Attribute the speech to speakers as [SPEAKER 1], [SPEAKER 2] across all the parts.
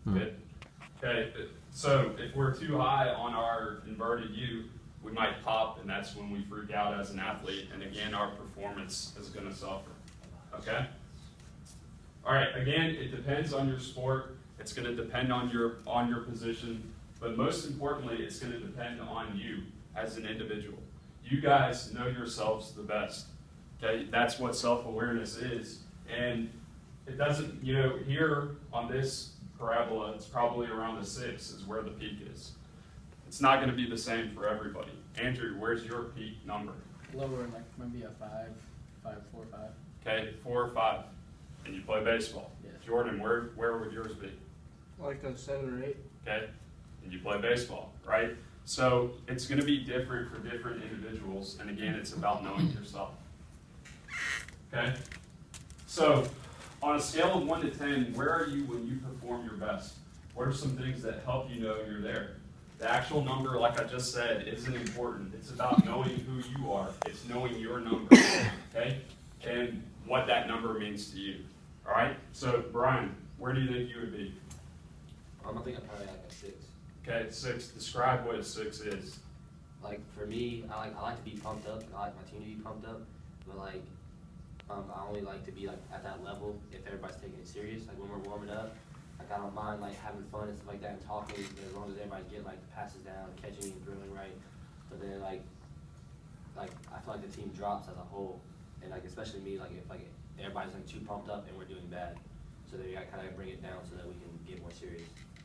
[SPEAKER 1] Good. Okay, so if we're too high on our inverted U, we might pop, and that's when we freak out as an athlete, and again, our performance is going to suffer. Okay? All right, again, it depends on your sport. It's going to depend on your position, but most importantly, it's going to depend on you as an individual. You guys know yourselves the best. Okay? That's what self-awareness is. And it doesn't, here on this parabola, it's probably around a 6 is where the peak is. It's not going to be the same for everybody. Andrew, where's your peak number?
[SPEAKER 2] Lower, like maybe a 5, 4, 5.
[SPEAKER 1] Okay, 4 or 5. And you play baseball.
[SPEAKER 2] Yes.
[SPEAKER 1] Jordan, where would yours be?
[SPEAKER 3] Like a 7 or 8.
[SPEAKER 1] Okay, and you play baseball, right? So it's going to be different for different individuals. And again, it's about knowing yourself. Okay? So on a scale of 1 to 10, where are you when you perform your best? What are some things that help you know you're there? The actual number, like I just said, isn't important. It's about knowing who you are. It's knowing your number, okay? And what that number means to you, all right? So, Brian, where do you think you would be?
[SPEAKER 4] I think I'm probably like a 6.
[SPEAKER 1] Okay, 6. Describe what a 6 is.
[SPEAKER 4] Like for me, I like to be pumped up. I like my team to be pumped up, but like I only like to be like at that level if everybody's taking it serious. Like when we're warming up, like I don't mind like having fun and stuff like that and talking as long as everybody's getting like the passes down, catching and drilling right. But then like I feel like the team drops as a whole, and like especially me, like if like everybody's like too pumped up and we're doing bad, so then you got to kind of bring it down so that we can get more serious.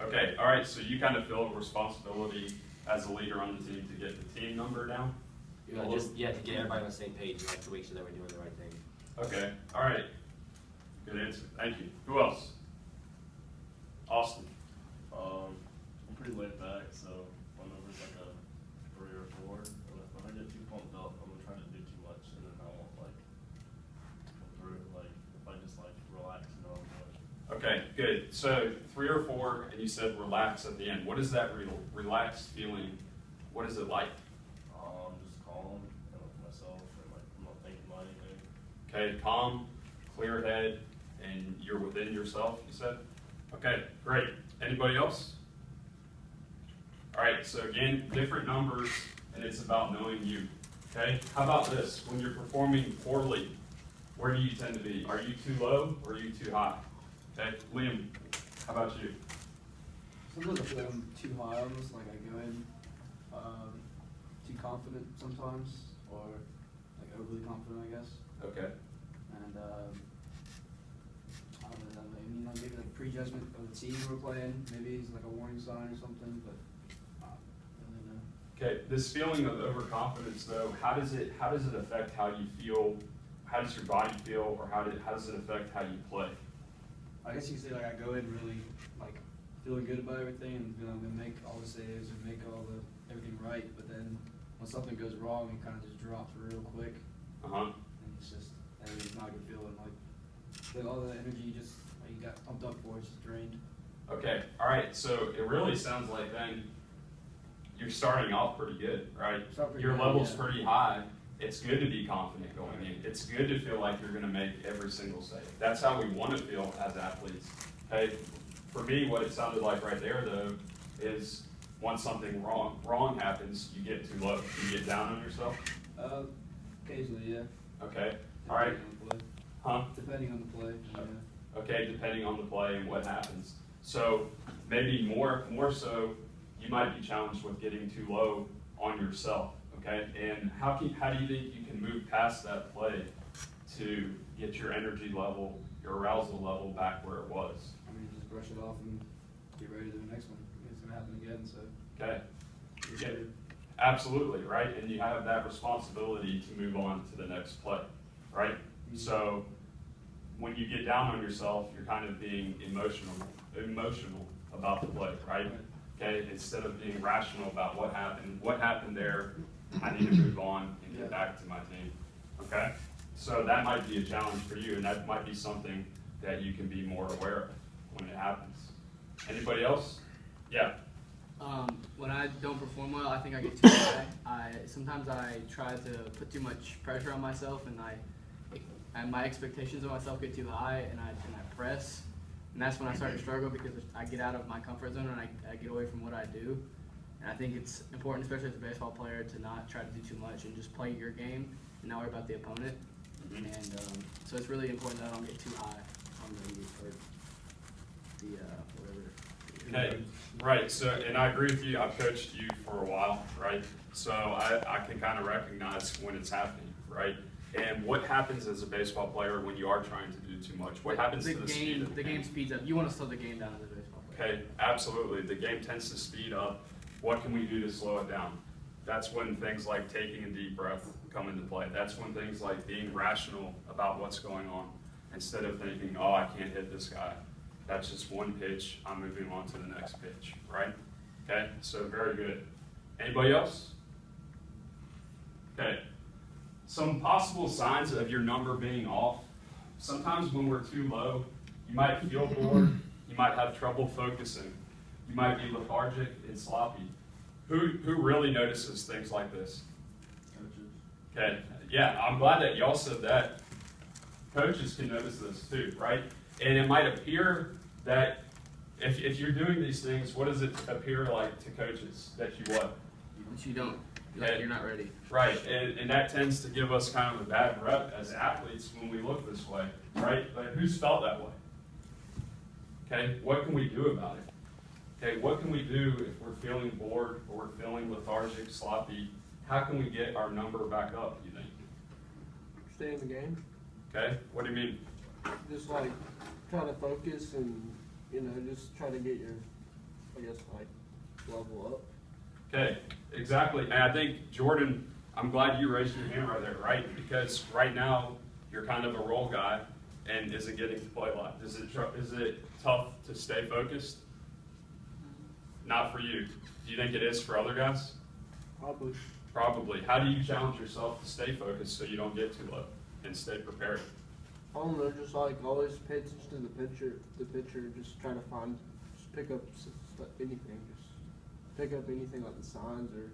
[SPEAKER 1] Okay, all right, so you kind of feel a responsibility as a leader on the team to get the team number down?
[SPEAKER 4] You know, to get everybody on the same page, like to make sure that we're doing the right thing.
[SPEAKER 1] Okay, all right. Good answer. Thank you. Who else? Austin.
[SPEAKER 5] I'm pretty laid back, so my number's like a 3 or 4. If I get too pumped up, I'm gonna try to do too much, and then I won't like come through. Like if I just like relax, I'm good.
[SPEAKER 1] Okay, good. So 3 or 4, and you said relax at the end. What is that relaxed feeling? What is it like?
[SPEAKER 5] Just calm and with myself, and like I'm not thinking about anything.
[SPEAKER 1] Okay, calm, clear head, and you're within yourself, you said? Okay, great. Anybody else? All right, so again, different numbers, and it's about knowing you. Okay, how about this? When you're performing poorly, where do you tend to be? Are you too low or are you too high? Okay, Liam, how about you?
[SPEAKER 2] Sometimes I feel like I'm too high on this, like I go in too confident sometimes, or like overly confident, I guess.
[SPEAKER 1] Okay.
[SPEAKER 2] And I don't know, like maybe the prejudgment of the team we're playing, maybe it's like a warning sign or something, but I don't really know.
[SPEAKER 1] Okay, this feeling of overconfidence though, how does it affect how you feel? How does your body feel, or how does it affect how you play?
[SPEAKER 2] I guess you could say like I go in really like feeling good about everything and feeling I'm gonna make all the saves and make everything right, but then when something goes wrong, it kind of just drops real quick. And it's not a good feeling. Like all the energy just like you got pumped up for, it's just drained.
[SPEAKER 1] Okay, all right. So it really sounds like then you're starting off pretty good, right? Your level's pretty high. It's good to be confident going in. It's good to feel like you're going to make every single save. That's how we want to feel as athletes. Okay, for me, what it sounded like right there though is once something wrong happens, you get too low. You get down on yourself.
[SPEAKER 2] Occasionally, yeah.
[SPEAKER 1] Okay, all right.
[SPEAKER 2] Depending on the play. Yeah.
[SPEAKER 1] Okay, depending on the play and what happens. So maybe more so, you might be challenged with getting too low on yourself. Okay, and how do you think you can move past that play to get your energy level, your arousal level back where it was?
[SPEAKER 2] I mean, just brush it off and get ready to do the next one. It's gonna happen again, so.
[SPEAKER 1] Okay. Yeah, absolutely, right? And you have that responsibility to move on to the next play, right? Mm-hmm. So when you get down on yourself, you're kind of being emotional about the play, right? Okay, instead of being rational about what happened there, I need to move on and get back to my team, okay? So that might be a challenge for you, and that might be something that you can be more aware of when it happens. Anybody else? Yeah.
[SPEAKER 6] When I don't perform well, I think I get too high. Sometimes I try to put too much pressure on myself, and my expectations of myself get too high, and I press. And that's when I start to struggle because I get out of my comfort zone and I get away from what I do. And I think it's important, especially as a baseball player, to not try to do too much and just play your game and not worry about the opponent.
[SPEAKER 1] Mhm.
[SPEAKER 6] And so it's really important that I don't get too high on the whatever.
[SPEAKER 1] Okay, right, so, and I agree with you, I've coached you for a while, right? So I can kind of recognize when it's happening, right? And what happens as a baseball player when you are trying to do too much? What happens to the speed of
[SPEAKER 6] the game speeds up. You want to slow the game down as a baseball player.
[SPEAKER 1] Okay, absolutely. The game tends to speed up. What can we do to slow it down? That's when things like taking a deep breath come into play. That's when things like being rational about what's going on instead of thinking, oh, I can't hit this guy. That's just one pitch. I'm moving on to the next pitch, right? Okay, so very good. Anybody else? Okay. Some possible signs of your number being off. Sometimes when we're too low, you might feel bored. You might have trouble focusing. You might be lethargic and sloppy. Who really notices things like this?
[SPEAKER 5] Coaches.
[SPEAKER 1] Okay, yeah, I'm glad that y'all said that. Coaches can notice this too, right? And it might appear that if you're doing these things, what does it appear like to coaches? That you what?
[SPEAKER 6] But you don't. Like, you're not ready.
[SPEAKER 1] Right, and that tends to give us kind of a bad rep as athletes when we look this way, right? Like, who's felt that way? Okay, what can we do about it? Okay, what can we do if we're feeling bored or we're feeling lethargic, sloppy? How can we get our number back up, you think?
[SPEAKER 3] Stay in the game.
[SPEAKER 1] Okay, what do you mean?
[SPEAKER 3] Just like try to focus and, just try to get your, I guess, like level up.
[SPEAKER 1] Okay, exactly. And I think, Jordan, I'm glad you raised your hand right there, right? Because right now, you're kind of a role guy and isn't getting to play a lot. Is it tough to stay focused? Not for you. Do you think it is for other guys?
[SPEAKER 3] Probably.
[SPEAKER 1] Probably. How do you challenge yourself to stay focused so you don't get too low and stay prepared?
[SPEAKER 3] I don't know, just like always pay attention to the pitcher, just try to just pick up anything, just pick up anything like the signs or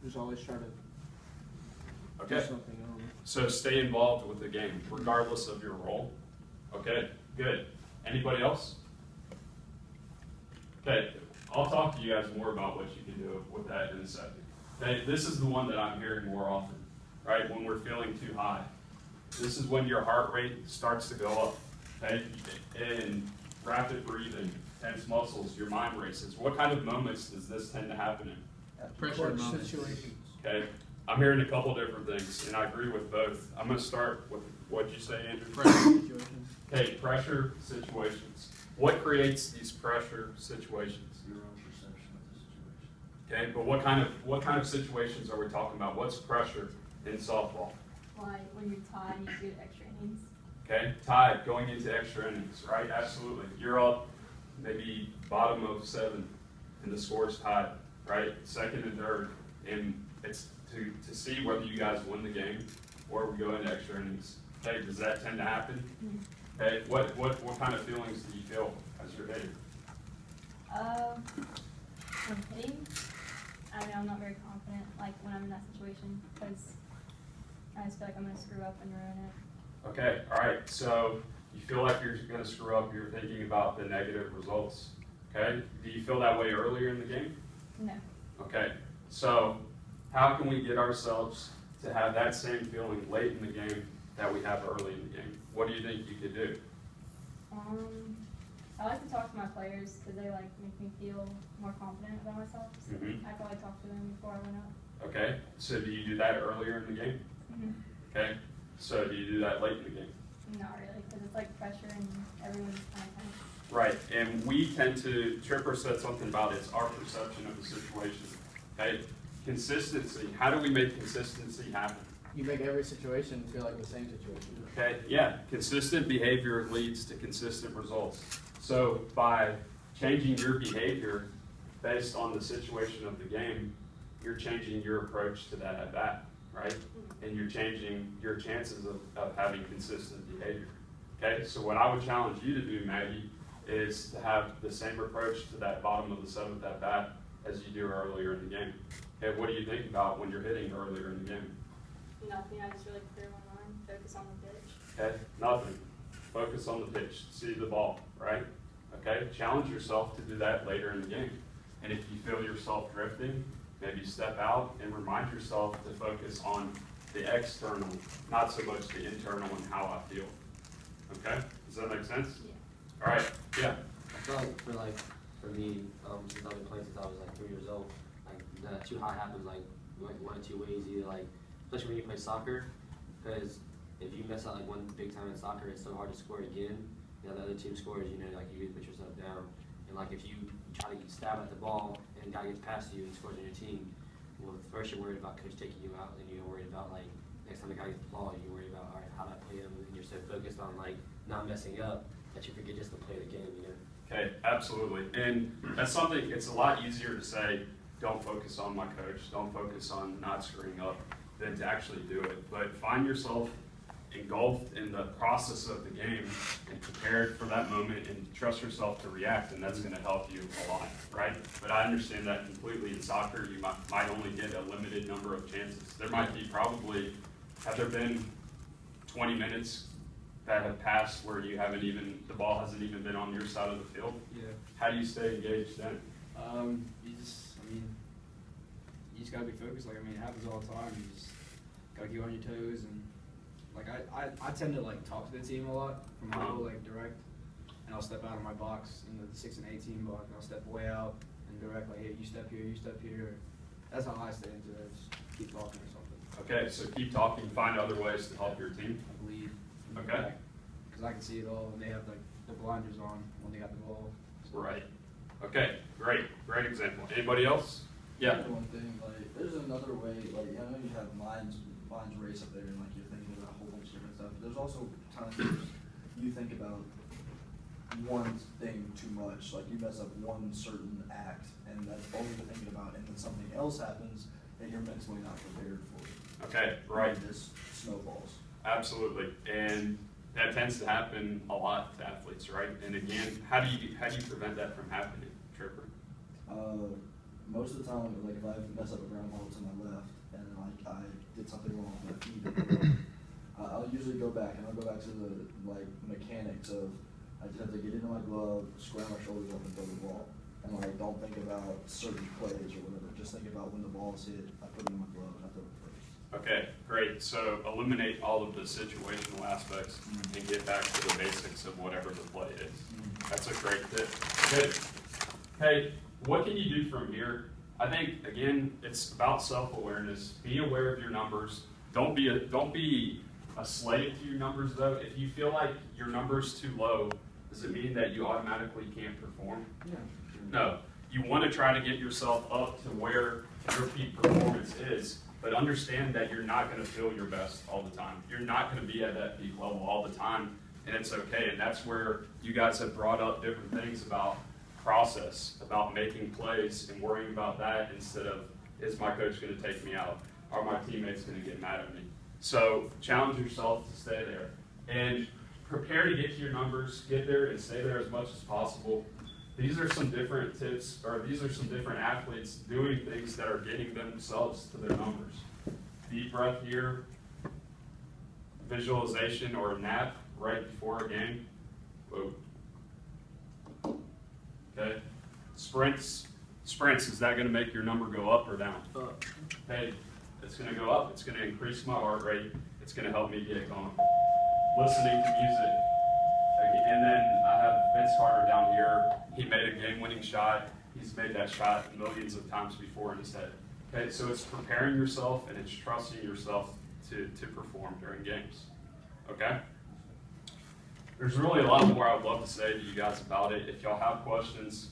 [SPEAKER 3] just always try to do
[SPEAKER 1] Okay.
[SPEAKER 3] something. I don't know.
[SPEAKER 1] So stay involved with the game, regardless of your role. Okay, good. Anybody else? Okay, I'll talk to you guys more about what you can do with that in a second. Okay, this is the one that I'm hearing more often, right? When we're feeling too high. This is when your heart rate starts to go up, okay? And rapid breathing, tense muscles, your mind races. What kind of moments does this tend to happen in?
[SPEAKER 6] Pressure moments.
[SPEAKER 1] Okay, I'm hearing a couple different things, and I agree with both. I'm going to start with what you say, Andrew.
[SPEAKER 6] Pressure situations.
[SPEAKER 1] Okay, pressure situations. What creates these pressure situations?
[SPEAKER 5] Your own perception of the situation.
[SPEAKER 1] Okay, but what kind of situations are we talking about? What's pressure in softball?
[SPEAKER 7] Like when you're tied and you do extra innings.
[SPEAKER 1] Okay, tied, going into extra innings, right? Absolutely. You're up maybe bottom of 7, and the score's tied, right? Second and third, and it's to see whether you guys win the game or we go into extra innings. Okay, does that tend to happen?
[SPEAKER 7] Mm-hmm.
[SPEAKER 1] Okay, what kind of feelings do you feel as you're hitting?
[SPEAKER 7] When hitting, I'm not very confident, like when I'm in that situation, because I just feel like I'm going to screw up and ruin it.
[SPEAKER 1] Okay, all right, so you feel like you're going to screw up, you're thinking about the negative results, okay? Do you feel that way earlier in the game?
[SPEAKER 7] No.
[SPEAKER 1] Okay, so how can we get ourselves to have that same feeling late in the game that we have early in the game? What do you think you could do?
[SPEAKER 7] I like to talk to my players because they like make me feel more confident about myself. So
[SPEAKER 1] Mhm.
[SPEAKER 7] I probably talk to them before I went up.
[SPEAKER 1] Okay, so do you do that earlier in the game?
[SPEAKER 7] Mm-hmm.
[SPEAKER 1] Okay, so do you do that late in the game?
[SPEAKER 7] Not really, because it's like pressure and everyone's kind of tense.
[SPEAKER 1] Right, and we tend to, Tripper said something about it's our perception of the situation. Okay, consistency, how do we make consistency happen?
[SPEAKER 6] You make every situation feel like the same situation.
[SPEAKER 1] Okay, yeah, consistent behavior leads to consistent results. So by changing your behavior based on the situation of the game, you're changing your approach to that at bat, right? And you're changing your chances of having consistent behavior. Okay, so what I would challenge you to do, Maggie, is to have the same approach to that bottom of the 7th at bat as you do earlier in the game. Okay, what do you think about when you're hitting earlier in the game?
[SPEAKER 7] Nothing, I just really clear my mind, focus on the pitch.
[SPEAKER 1] Okay, nothing. Focus on the pitch, see the ball, right? Okay, challenge yourself to do that later in the game. And if you feel yourself drifting, maybe step out and remind yourself to focus on the external, not so much the internal and how I feel. Okay, does that make sense?
[SPEAKER 7] Yeah.
[SPEAKER 1] All right, yeah.
[SPEAKER 4] I feel like for me, since I've been playing since I was like 3 years old, like the too high happens like one of two ways. Either like, especially when you play soccer, because if you mess up like one big time in soccer, it's so hard to score again. You know, the other team scores, you know, like you put yourself down. And like if you try to stab at the ball and the guy gets past you and scores on your team, well, first you're worried about coach taking you out, and you're worried about like next time the guy gets the ball, you're worried about, all right, how do I play him? And you're so focused on like not messing up that you forget just to play the game, you know.
[SPEAKER 1] Okay, absolutely. And that's something, it's a lot easier to say, don't focus on my coach, don't focus on not screwing up, than to actually do it. But find yourself engulfed in the process of the game and prepared for that moment and trust yourself to react, and that's going to help you a lot, right? But I understand that completely. In soccer, you might only get a limited number of chances. There might be probably, have there been 20 minutes that have passed where you haven't even, the ball hasn't even been on your side of the field?
[SPEAKER 2] Yeah.
[SPEAKER 1] How do you stay engaged then?
[SPEAKER 2] You just gotta be focused. Like, I mean, it happens all the time. You just gotta keep on your toes. And like, I tend to like talk to the team a lot from high school, like direct. And I'll step out of my box in the 6 and 18 box. And I'll step way out and direct, like, hey, you step here, you step here. That's how I stay into it. Just keep talking or something.
[SPEAKER 1] Okay, so keep talking, find other ways to help your team.
[SPEAKER 2] I believe.
[SPEAKER 1] Okay.
[SPEAKER 2] Because I can see it all, and they have like the blinders on when they got the ball. So.
[SPEAKER 1] Right. Okay, great example. Anybody else? Yeah.
[SPEAKER 8] One thing, like, there's another way, like, I know you have minds race up there, and like you're thinking about a whole bunch of different stuff. There's also times where you think about one thing too much, like you mess up one certain act, and that's all you're thinking about, and then something else happens that you're mentally not prepared for.
[SPEAKER 1] Okay, right.
[SPEAKER 8] And this snowballs.
[SPEAKER 1] Absolutely, and that tends to happen a lot to athletes, right? And again, how do you prevent that from happening, Tripper?
[SPEAKER 8] Most of the time, like if I mess up a ground ball to my left, and like I did something wrong with my feet, I'll usually go back, and I'll go back to the like mechanics of I just have to get into my glove, square my shoulders up, and throw the ball, and like don't think about certain plays or whatever. Just think about when the ball's hit, I put it in my glove, and I throw it first.
[SPEAKER 1] Okay, great. So eliminate all of the situational aspects and get back to the basics of whatever the play is. That's a great tip. Good. Hey, what can you do from here? I think, again, it's about self-awareness. Be aware of your numbers. Don't be a slave to your numbers, though. If you feel like your number's too low, does it mean that you automatically can't perform?
[SPEAKER 2] Yeah.
[SPEAKER 1] No. You want to try to get yourself up to where your peak performance is, but understand that you're not going to feel your best all the time. You're not going to be at that peak level all the time, and it's okay. And that's where you guys have brought up different things about process, about making plays and worrying about that instead of, is my coach going to take me out? Are my teammates going to get mad at me? So challenge yourself to stay there. And prepare to get to your numbers, get there and stay there as much as possible. These are some different tips, or these are some different athletes doing things that are getting themselves to their numbers. Deep breath here, visualization or nap right before a game. Whoa. Okay. Sprints, is that going to make your number go up or down?
[SPEAKER 3] Up.
[SPEAKER 1] Okay, it's going to go up. It's going to increase my heart rate. It's going to help me get going. Listening to music. And then I have Vince Carter down here. He made a game-winning shot. He's made that shot millions of times before in his head. Okay, so it's preparing yourself and it's trusting yourself to perform during games. Okay? There's really a lot more I would love to say to you guys about it. If y'all have questions,